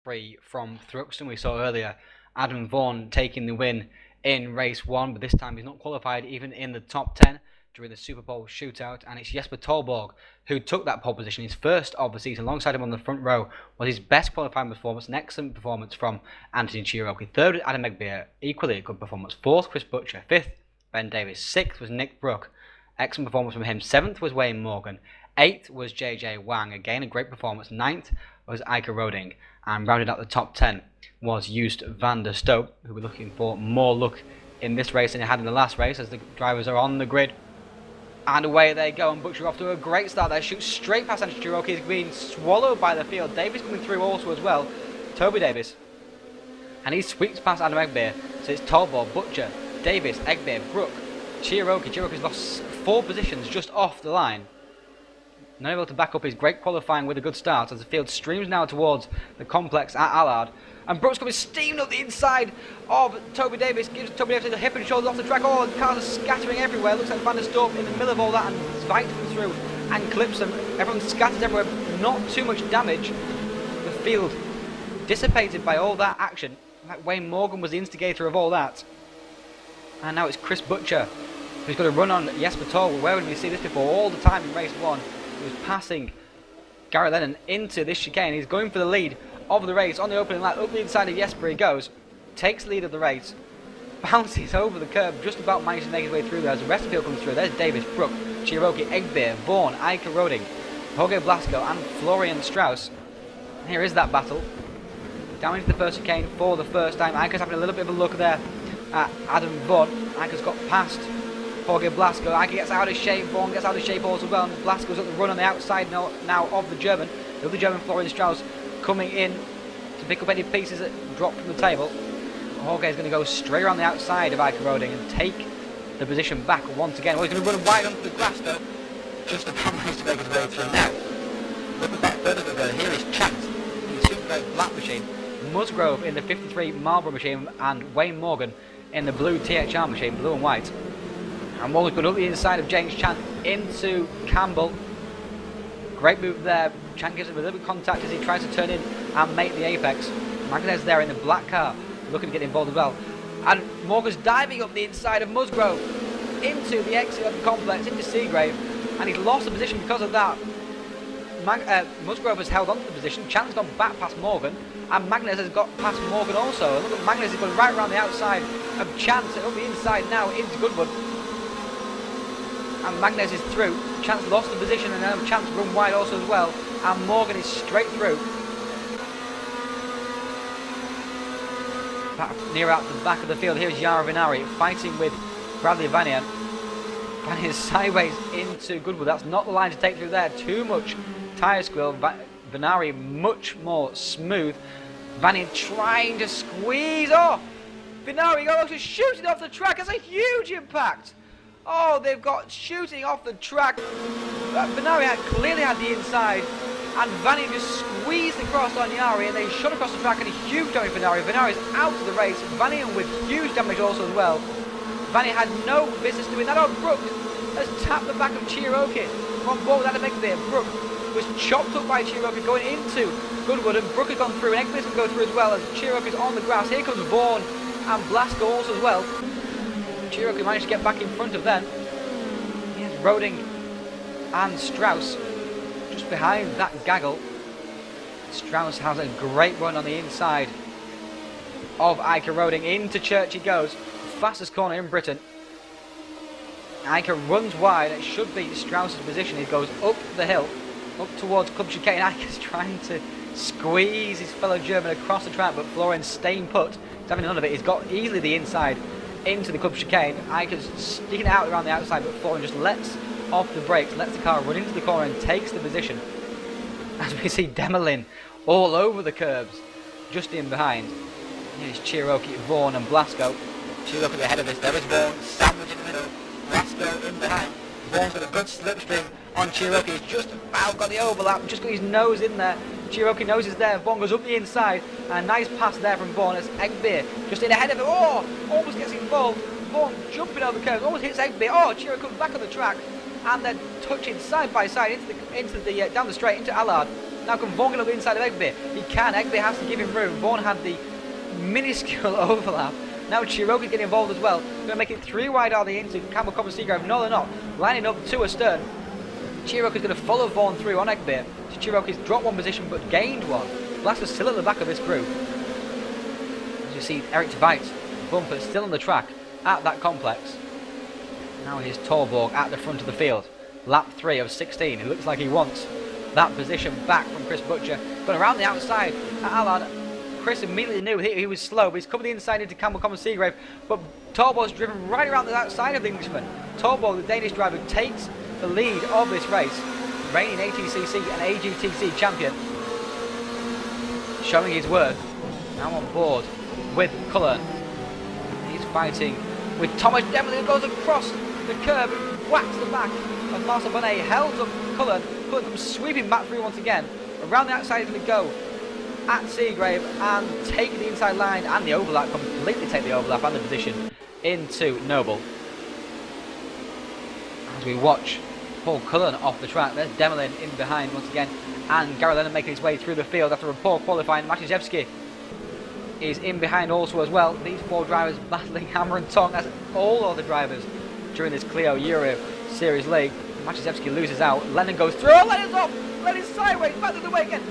Free from Thruxton. We saw earlier Adam Vaughan taking the win in race 1, but this time he's not qualified even in the top 10 during the Super Bowl shootout, and it's Jesper Torborg who took that pole position, his first of the season. Alongside him on the front row was his best qualifying performance, an excellent performance from Anthony Cherokee. Third, Adam Egbeer, equally a good performance. Fourth, Chris Butcher. Fifth, Ben Davis. Sixth was Nick Brook, excellent performance from him. Seventh was Wayne Morgan. Eighth was JJ Wang, again a great performance. Ninth was Ike Roding, and rounded out the top 10 was Joost van der Stoop, who we're looking for more luck in this race than he had in the last race, as the drivers are on the grid. And away they go, and Butcher off to a great start there, shoots straight past Anthony Cherokee. He's being swallowed by the field. Davis coming through also as well, Toby Davis, and he sweeps past Adam Egbeer. So it's Torborg, Butcher, Davis, Egbeer, Brook, Cherokee. Cherokee's lost 4 positions just off the line. Not able to back up his great qualifying with a good start, as the field streams now towards the complex at Allard. And Brook's coming steamed up the inside of Toby Davis, gives Toby Davis a hip and shoulders off the track. Oh, the cars are scattering everywhere. Looks like Van der Stoop in the middle of all that, and Zweit comes through and clips them. Everyone scatters everywhere, not too much damage. The field dissipated by all that action. In fact, Wayne Morgan was the instigator of all that. And now it's Chris Butcher, who's going to run on Jesper Torborg. Where would we see this before? All the time in race 1. He was passing Garrett Lennon into this chicane. He's going for the lead of the race on the opening lap. Up the inside of Jesper he goes, takes the lead of the race, bounces over the curb, just about managed to make his way through there as the rest of the field comes through. There's Davis, Brook, Cherokee, Egbeer, Vaughan, Ike Roding, Jorge Blasco and Florian Strauss. Here is that battle. Down into the first chicane for the first time. Ike's having a little bit of a look there at Adam Vaughan. Ike's got past Jorge Blasco. Ike gets out of shape, Vaughan gets out of shape also well, and Blasco's at the run on the outside now of the German. The other German, Florian Strauss, coming in to pick up any pieces that drop from the table. Jorge is going to go straight around the outside of Ike Roding and take the position back once again. Well, he's going to run wide onto the grass though, just about managed to make his way through. Now, look at that further to go. Here is Chance in the Super Black machine, Musgrove in the 53 Marlboro machine, and Wayne Morgan in the blue THR machine, blue and white. And Morgan's going up the inside of James Chant into Campbell. Great move there. Chant gives him a little bit of contact as he tries to turn in and make the apex. Magnez there in the black car, looking to get involved as well. And Morgan's diving up the inside of Musgrove into the exit of the complex, into Seagrave. And he's lost the position because of that. Musgrove has held on to the position. Chant's gone back past Morgan. And Magnez has got past Morgan also. And look at Magnez, he's going right around the outside of Chant and up the inside now into Goodwood. And Magnez is through. Chance lost the position, and now Chance run wide also as well. And Morgan is straight through. Near out the back of the field, here's Jari Vinnari fighting with Bradley Vanian. Vanian sideways into Goodwood. That's not the line to take through there. Too much tyre squeal. Vinnari much more smooth. Vanian trying to squeeze off. Vinnari goes to shooting off the track. It's a huge impact. Oh, they've got shooting off the track. Vinnari clearly had the inside, and Vanny just squeezed across on Jari, and they shot across the track, and a huge damage for Vinnari. Vinnari's out of the race. Vanny with huge damage also as well. Vanny had no business doing that. Oh, Brook has tapped the back of Cherokee. On board with Adam Egbeer. Brook was chopped up by Cherokee going into Goodwood, and Brook has gone through, and Egbeer's going to go through as well as Cherokee's on the grass. Here comes Vaughan and Blasco also as well. Cherokee managed to get back in front of them. Here's Roding and Strauss just behind that gaggle. Strauss has a great run on the inside of Ike Roding. Into Church he goes. Fastest corner in Britain. Ike runs wide. It should be Strauss's position. He goes up the hill, up towards Club Chicane. Ike is trying to squeeze his fellow German across the track, but Florian's staying put. He's having none of it. He's got easily the inside into the Club Chicane. Ike is sticking out around the outside, but Florian just lets off the brakes, lets the car run into the corner and takes the position. As we see Demelin all over the curbs, just in behind. Here's Cherokee, Vaughan and Blasco. Cherokee at the head of this. There is Vaughan, sandwich in the middle. Blasco in behind. Vaughan's got a good slipstream on Cherokee. He's just about got the overlap, just got his nose in there. Cherokee nose is there. Vaughan goes up the inside. And a nice pass there from Vaughan as Egbeer just in ahead of him. Oh, almost gets involved. Vaughan jumping over the curve, almost hits Egbeer. Oh, Cherokee comes back on the track, and they're touching side by side into the down the straight into Allard. Now can Vaughan get up the inside of Egby? He can. Egby has to give him room. Vaughan had the minuscule overlap. Now Chiroki's getting involved as well. Going to make it 3 wide are they into Campbell Common Seagrave. No, they're not. Lining up to astern. Chiroki's going to follow Vaughan through on Egby. So Chiroki's dropped 1 position but gained 1. Blaster's still at the back of this group. As you see, Eric Tveit, bumper still on the track at that complex. Now here's Torborg at the front of the field. Lap 3 of 16. It looks like he wants that position back from Chris Butcher. But around the outside at Allard, Chris immediately knew he was slow, but he's coming the inside into Campbell Common Seagrave. But Torborg's driven right around the outside of the Englishman. Torborg, the Danish driver, takes the lead of this race. Reigning ATCC and AGTC champion. Showing his worth. Now on board with Cullen. He's fighting with Thomas Devlin, who goes across the curb and whacks the back of Marcel Bonnet. Held up Cullen. Cullen comes sweeping back through once again. Around the outside is going to go at Seagrave and take the inside line and the overlap, completely take the overlap and the position into Noble. As we watch Paul Cullen off the track, there's Demelin in behind once again, and Gary Lennon making his way through the field after a poor qualifying. Matiszewski is in behind also as well. These 4 drivers battling hammer and tongue, as all other drivers during this Clio Euro Series league. Matiszewski loses out. Lennon goes through. Oh, Lennon's off! Lennon's sideways, back the other way again.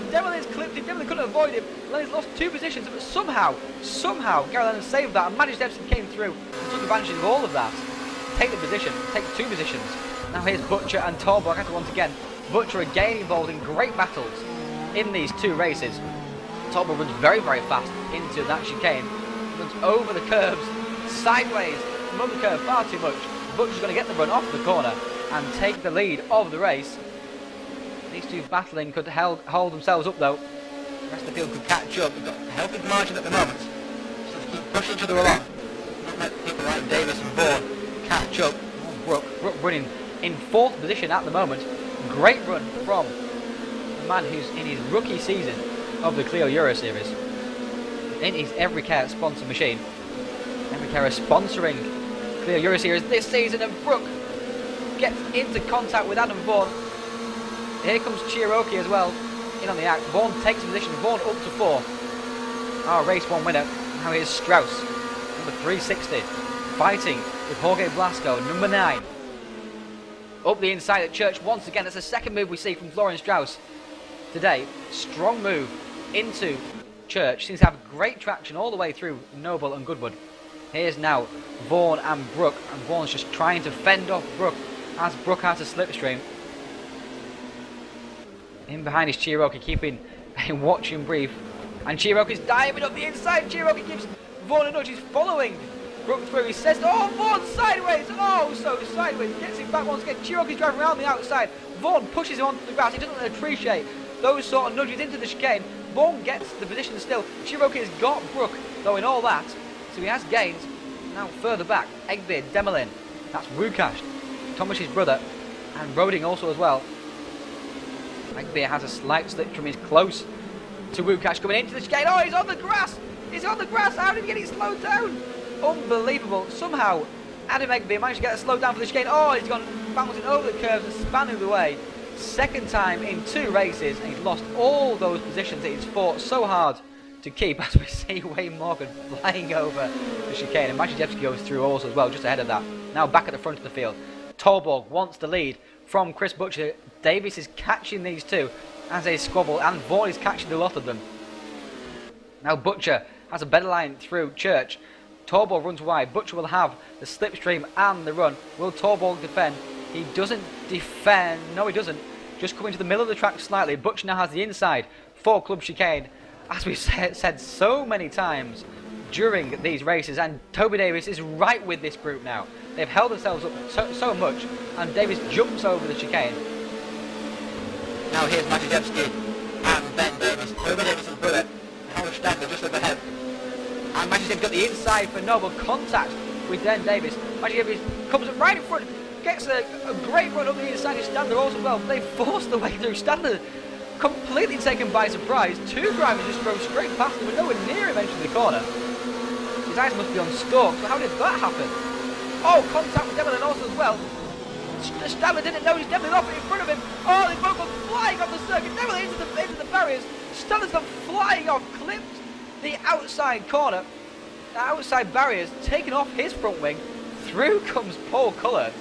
Demelin's clipped him. Demelin couldn't avoid him. Lennon's lost 2 positions, but somehow, Gary Lennon saved that, and Matiszewski came through and took advantage of all of that. Take the position, take 2 positions. Now here's Butcher and Torborg after once again. Butcher again involved in great battles in these 2 races. Torborg runs very, very fast into that chicane. Runs over the curbs, sideways, from the curve far too much. Butcher's going to get the run off the corner and take the lead of the race. These 2 battling could hold themselves up though. The rest of the field could catch up. They've got a healthy margin at the moment. So to keep pushing each other along. Not let people like Davis and Vaughan catch up. Brook running in 4th position at the moment. Great run from the man who's in his rookie season of the Clio Euro Series. In his Everycare sponsor machine. Everycare is sponsoring Clio Euro Series this season, and Brook gets into contact with Adam Vaughan. Here comes Cherokee as well, in on the act. Vaughan takes position, Vaughan up to 4. Our race 1 winner. Now here's Strauss, number 360, fighting with Jorge Blasco, number 9. Up the inside at Church once again. That's the 2nd move we see from Florian Strauss today. Strong move into Church. Seems to have great traction all the way through Noble and Goodwood. Here's now Vaughan and Brook, and Vaughan's just trying to fend off Brook as Brook has a slipstream. In behind is Cherokee, keeping a watching brief, and Cherokee's diving up the inside. Cherokee gives Vaughan a nudge. He's following Brook through. He says, oh, Vaughan sideways, oh, so sideways. Gets him back once again. Cherokee's driving around the outside. Vaughan pushes him onto the grass. He doesn't appreciate those sort of nudges into the chicane. Vaughan gets the position still. Cherokee has got Brook, though, in all that. So he has gains. Now further back, Egby, Demelin. That's Wukash, Thomas's brother, and Roding also as well. Egby has a slight slip from his close to Wukash coming into the chicane. Oh, he's on the grass! He's on the grass! How did he get it slowed down? Unbelievable. Somehow, Adam Egby managed to get it slowed down for the chicane. Oh, he's gone bouncing over the curves and spanning the way. 2nd time in 2 races, and he's lost all those positions that he's fought so hard to keep, as we see Wayne Morgan flying over the chicane, and Matiszewski goes through also as well, just ahead of that. Now back at the front of the field. Torborg wants the lead from Chris Butcher. Davis is catching these 2 as they squabble, and Vaughan is catching the lot of them. Now Butcher has a better line through Church. Torborg runs wide. Butcher will have the slipstream and the run. Will Torborg defend? He doesn't defend. No, he doesn't. Just coming to the middle of the track slightly. Butcher now has the inside for Club Chicane. As we've said so many times during these races, and Toby Davis is right with this group now. They've held themselves up so much, and Davis jumps over the chicane. Now here's Matiszewski and Ben Davis. Toby Davis and brother. Howard Stafford just overhead. And Matiszewski got the inside for Noble contact with Ben Davis. Matiszewski comes up right in front, gets a great run up the inside of Stander also well. They forced the way through. Stander completely taken by surprise. 2 drivers just drove straight past him and nowhere near him entering the corner. His eyes must be on stalks, but how did that happen? Oh, contact with Demelin also as well. Stadler didn't know he's definitely off in front of him. Oh, they both gone flying off the circuit, nearly into the barriers. Stadler's gone flying off, clipped the outside corner, the outside barriers, taken off his front wing. Through comes Paul Cullen.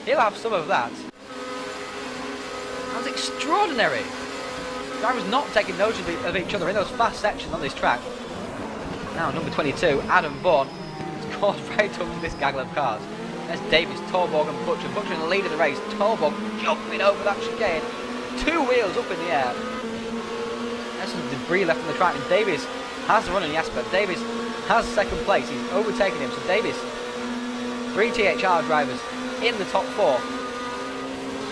He'll have some of that. That was extraordinary. Drivers not taking notice of each other in those fast sections on this track. Now number 22, Adam Vaughan, has caused right up to this gaggle of cars. There's Davis, Torborg and Butcher. Butcher in the lead of the race. Torborg jumping over that chicane. 2 wheels up in the air. There's some debris left on the track, and Davis has the run on Jasper. Davis has second place. He's overtaken him. So Davis, 3 THR drivers in the top 4.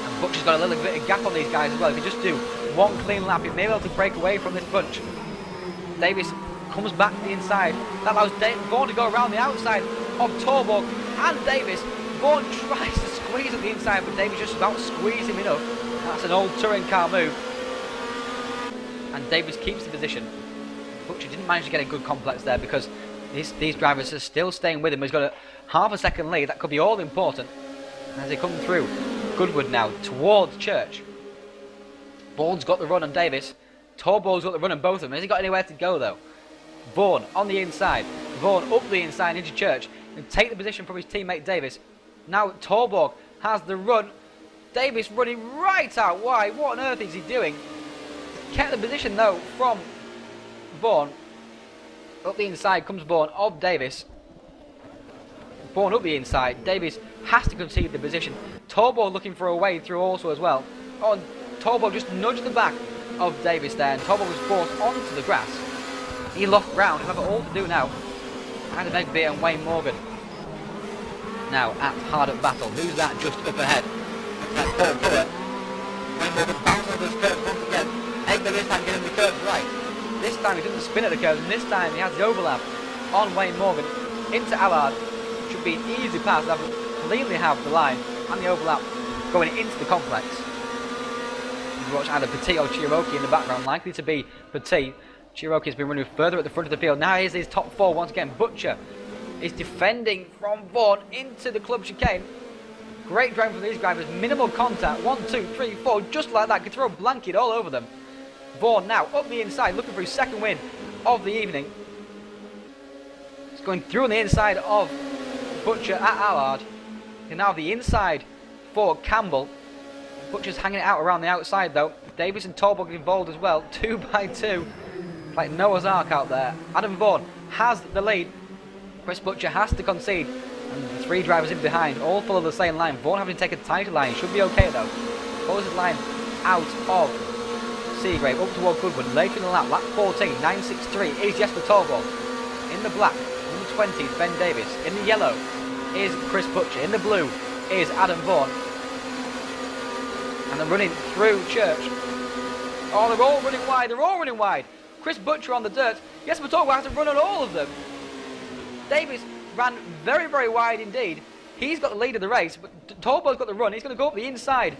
And Butcher's got a little bit of gap on these guys as well. If you just do one clean lap, he may be able to break away from this bunch. Davis comes back to the inside. That allows Vaughan to go around the outside of Torborg and Davis. Vaughan tries to squeeze at the inside, but Davis just about squeezed him enough. That's an old touring car move. And Davis keeps the position. Butcher didn't manage to get a good complex there because these drivers are still staying with him. He's got a half a second lead. That could be all important as they come through Goodwood now towards Church. Vaughan's got the run on Davis. Torborg's got the run on both of them. Has he got anywhere to go though? Vaughan on the inside. Vaughan up the inside into Church and take the position from his teammate Davis. Now Torborg has the run. Davis running right out wide. What on earth is he doing? Kept the position though from Vaughan. Up the inside comes Vaughan of Davis. Vaughan up the inside. Davis has to concede the position. Torborg looking for a way through also as well. Oh, and Torborg just nudged the back of Davis there, and Torborg was forced onto the grass. He lost ground. He'll have it all to do now. Adam Egbeer and Wayne Morgan. Now at hard at battle. Who's that just up ahead? That's Paul Cullen. Wayne Morgan bounces on those curves once again. Egbeer this time getting the curves right. This time he doesn't spin at the curves, and this time he has the overlap on Wayne Morgan into Allard. Should be an easy pass. They'll cleanly have the line and the overlap going into the complex. You watch either Petit or Cherokee in the background, likely to be Petit. Cherokee has been running further at the front of the field. Now here's his top 4 once again. Butcher is defending from Vaughan into the club chicane. Great driving from these drivers. Minimal contact. 1, 2, 3, 4. Just like that. Could throw a blanket all over them. Vaughan now up the inside, looking for his second win of the evening. It's going through on the inside of Butcher at Allard. And now the inside for Campbell. Butcher's hanging it out around the outside though. Davis and Torborg involved as well. 2 by 2. Like Noah's Ark out there. Adam Vaughan has the lead. Chris Butcher has to concede. And the 3 drivers in behind all follow the same line. Vaughan having to take a tighter line. Should be okay though. Follows his line out of Seagrave up toward Goodwood. Later in the lap 14, 9.63 is Jesper Torborg. In the black, number 20 is Ben Davis. In the yellow is Chris Butcher. In the blue is Adam Vaughan. And they're running through Church. Oh, they're all running wide. They're all running wide. Chris Butcher on the dirt. Jesper Torborg has to run on all of them. Davis ran very, very wide indeed. He's got the lead of the race, but Torborg's got the run. He's going to go up the inside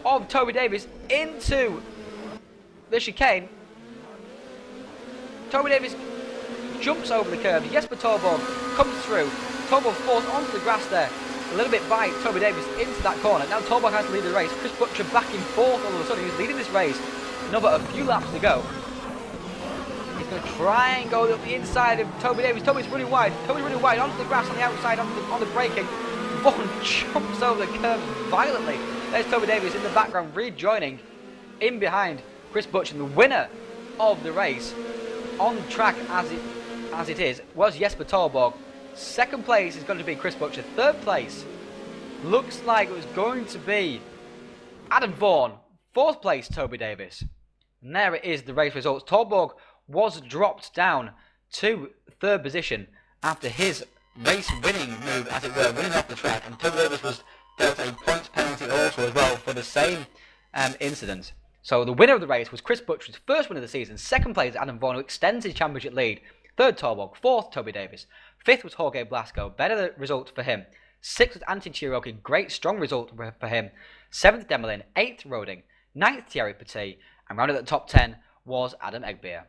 of Toby Davis into the chicane. Toby Davis jumps over the curve. Jesper Torborg comes through. Torborg forced onto the grass there. A little bit by Toby Davis into that corner. Now Torborg has to lead the race. Chris Butcher back in 4th all of a sudden. He's leading this race. Another a few laps to go. He's going to try and go up the inside of Toby Davis. Toby's running wide. Toby's running wide onto the grass on the outside, on the braking. Vaughan jumps over the curve violently. There's Toby Davis in the background rejoining in behind Chris Butcher. And the winner of the race on track as it is was Jesper Torborg. 2nd place is going to be Chris Butcher. 3rd place looks like it was going to be Adam Vaughan. 4th place Toby Davis. And there it is, the race results. Torborg was dropped down to 3rd position after his race winning move, as it were, winning off the track, and Toby Davis was dealt a points penalty also as well for the same incident. So the winner of the race was Chris Butcher's 1st win of the season. 2nd place Adam Vaughan, who extends his championship lead. 3rd Torborg, 4th Toby Davis. 5th was Jorge Blasco, better result for him. 6th was Anthony Cherokee, great strong result for him. 7th Demelin, 8th Roding, 9th Thierry Petit, and rounded at the top 10 was Adam Egbeer.